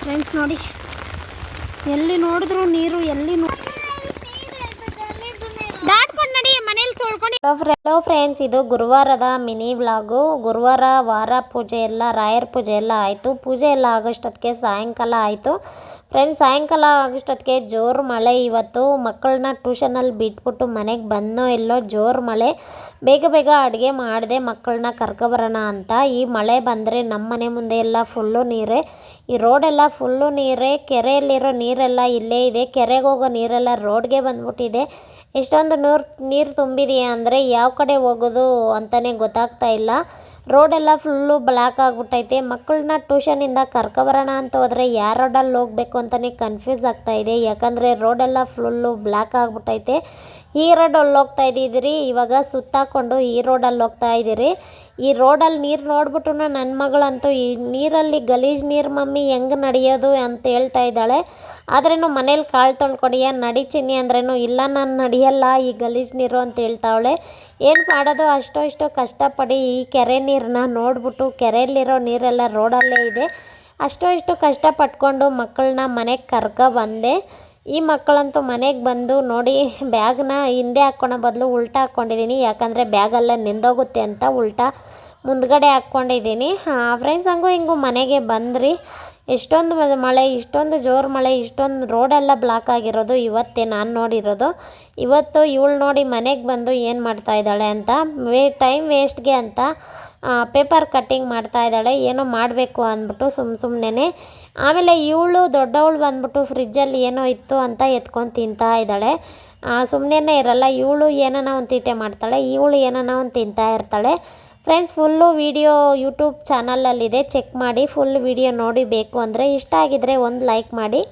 Friends ನೋಡಿ, ಎಲ್ಲಿ ನೋಡಿದ್ರು ನೀರು, ಎಲ್ಲಿ ದಾಟ್ಕೊಂಡು ನಡಿ ಮನೇಲಿ ತೊಳ್ಕೊಂಡು. ಹಲೋ ಫ್ರೆಂಡ್ಸ್, ಇದು ಗುರುವಾರದ ಮಿನಿ ವ್ಲಾಗು. ಗುರುವಾರ ವಾರ ಪೂಜೆ ಎಲ್ಲ, ರಾಯರ ಪೂಜೆ ಎಲ್ಲ ಆಯಿತು. ಪೂಜೆ ಎಲ್ಲ ಆಗೋಷ್ಟೊತ್ತಿಗೆ ಸಾಯಂಕಾಲ ಆಯಿತು ಫ್ರೆಂಡ್ಸ್. ಸಾಯಂಕಾಲ ಆಗೋಷ್ಟೊತ್ತಿಗೆ ಜೋರು ಮಳೆ. ಇವತ್ತು ಮಕ್ಕಳನ್ನ ಟ್ಯೂಷನಲ್ಲಿ ಬಿಟ್ಬಿಟ್ಟು ಮನೆಗೆ ಬಂದೋ ಇಲ್ಲೋ ಜೋರು ಮಳೆ. ಬೇಗ ಬೇಗ ಅಡುಗೆ ಮಾಡಿದೆ ಮಕ್ಕಳನ್ನ ಕರ್ಕೊಬರೋಣ ಅಂತ. ಈ ಮಳೆ ಬಂದರೆ ನಮ್ಮ ಮನೆ ಮುಂದೆ ಎಲ್ಲ ಫುಲ್ಲು ನೀರೇ, ಈ ರೋಡೆಲ್ಲ ಫುಲ್ಲು ನೀರೇ. ಕೆರೆಯಲ್ಲಿರೋ ನೀರೆಲ್ಲ ಇಲ್ಲೇ ಇದೆ, ಕೆರೆಗೆ ಹೋಗೋ ನೀರೆಲ್ಲ ರೋಡ್ಗೆ ಬಂದ್ಬಿಟ್ಟಿದೆ. ಎಷ್ಟೊಂದು ನೀರು ತುಂಬಿದೆಯಾ ಅಂದರೆ ಯಾವ ಕಡೆ ಹೋಗೋದು ಅಂತಲೇ ಗೊತ್ತಾಗ್ತಾ ಇಲ್ಲ. ರೋಡೆಲ್ಲ ಫುಲ್ಲು ಬ್ಲ್ಯಾಕ್ ಆಗಿಬಿಟ್ಟೈತೆ. ಮಕ್ಕಳನ್ನ ಟ್ಯೂಷನಿಂದ ಕರ್ಕೊಬರೋಣ ಅಂತ ಹೋದರೆ ಯಾವ ರೋಡಲ್ಲಿ ಹೋಗಬೇಕು ಅಂತಲೇ ಕನ್ಫ್ಯೂಸ್ ಆಗ್ತಾಯಿದೆ. ಯಾಕಂದರೆ ರೋಡೆಲ್ಲ ಫುಲ್ಲು ಬ್ಲ್ಯಾಕ್ ಆಗಿಬಿಟ್ಟೈತೆ. ಈ ರೋಡಲ್ಲಿ ಹೋಗ್ತಾ ಇದ್ದಿದ್ದೀರಿ, ಇವಾಗ ಸುತ್ತಾಕೊಂಡು ಈ ರೋಡಲ್ಲಿ ಹೋಗ್ತಾ ಇದ್ದೀರಿ. ಈ ರೋಡಲ್ಲಿ ನೀರು ನೋಡ್ಬಿಟ್ಟು ನನ್ನ ಮಗಳಂತೂ ಈ ನೀರಲ್ಲಿ ಗಲೀಜು ನೀರು ಮಮ್ಮಿ ಹೆಂಗೆ ನಡೆಯೋದು ಅಂತ ಹೇಳ್ತಾ ಇದ್ದಾಳೆ. ಆದ್ರೂ ಮನೇಲಿ ಕಾಳು ತೊಳ್ಕೊಡಿಯ ನಡಿ ಚಿನ್ನಿ ಅಂದ್ರೇನು ಇಲ್ಲ ನಾನು ನಡೆಯಲ್ಲ ಈ ಗಲೀಜು ನೀರು ಅಂತ ಹೇಳ್ತಾವಳೆ. ಏನು ಮಾಡೋದು, ಅಷ್ಟೋ ಇಷ್ಟೋ ಕಷ್ಟಪಡಿ ಈ ಕೆರೆ ನೀರನ್ನ ನೋಡ್ಬಿಟ್ಟು, ಕೆರೆಯಲ್ಲಿರೋ ನೀರೆಲ್ಲ ರೋಡಲ್ಲೇ ಇದೆ, ಅಷ್ಟೋ ಇಷ್ಟು ಕಷ್ಟಪಟ್ಕೊಂಡು ಮಕ್ಕಳನ್ನ ಮನೆಗೆ ಬಂದೆ. ಈ ಮಕ್ಕಳಂತೂ ಮನೆಗೆ ಬಂದು ನೋಡಿ, ಬ್ಯಾಗ್ನ ಹಿಂದೆ ಹಾಕ್ಕೊಳೋ ಬದಲು ಉಲ್ಟಾ ಹಾಕ್ಕೊಂಡಿದ್ದೀನಿ. ಯಾಕಂದರೆ ಬ್ಯಾಗೆಲ್ಲ ನೆಂದೋಗುತ್ತೆ ಅಂತ ಉಲ್ಟಾ ಮುಂದ್ಗಡೆ ಹಾಕ್ಕೊಂಡಿದ್ದೀನಿ. ಫ್ರೆಂಡ್ಸ್, ಹಂಗೂ ಹಿಂಗೂ ಮನೆಗೆ ಬಂದ್ರಿ. ಎಷ್ಟೊಂದು ಮಳೆ, ಇಷ್ಟೊಂದು ಜೋರು ಮಳೆ, ಇಷ್ಟೊಂದು ರೋಡೆಲ್ಲ ಬ್ಲಾಕ್ ಆಗಿರೋದು ಇವತ್ತೇ ನಾನು ನೋಡಿರೋದು. ಇವತ್ತು ಇವಳು ನೋಡಿ ಮನೆಗೆ ಬಂದು ಏನು ಮಾಡ್ತಾ ಇದ್ದಾಳೆ ಅಂತ, ಟೈಮ್ ವೇಸ್ಟ್ಗೆ ಅಂತ ಪೇಪರ್ ಕಟ್ಟಿಂಗ್ ಮಾಡ್ತಾ ಇದ್ದಾಳೆ. ಏನೋ ಮಾಡಬೇಕು ಅಂದ್ಬಿಟ್ಟು ಸುಮ್ಮನೆ. ಆಮೇಲೆ ಇವಳು ದೊಡ್ಡವಳು ಬಂದ್ಬಿಟ್ಟು ಫ್ರಿಜ್ಜಲ್ಲಿ ಏನೋ ಇತ್ತು ಅಂತ ಎತ್ಕೊಂಡು ತಿಂತಾ ಇದ್ದಾಳೆ. ಸುಮ್ಮನೆ ಇರಲ್ಲ ಇವಳು, ಏನೋ ಒಂದು ತೀಟೆ ಮಾಡ್ತಾಳೆ, ಇವಳು ಏನೋ ಒಂದು ತಿಂತಾ ಇರ್ತಾಳೆ. ಫ್ರೆಂಡ್ಸ್, ಫುಲ್ಲು ವೀಡಿಯೋ ಯೂಟ್ಯೂಬ್ ಚಾನಲಲ್ಲಿದೆ, ಚೆಕ್ ಮಾಡಿ. ಫುಲ್ ವೀಡಿಯೋ ನೋಡಿ. ಬೇಕು ಅಂದರೆ ಇಷ್ಟ ಆಗಿದ್ದರೆ ಒಂದು ಲೈಕ್ ಮಾಡಿ.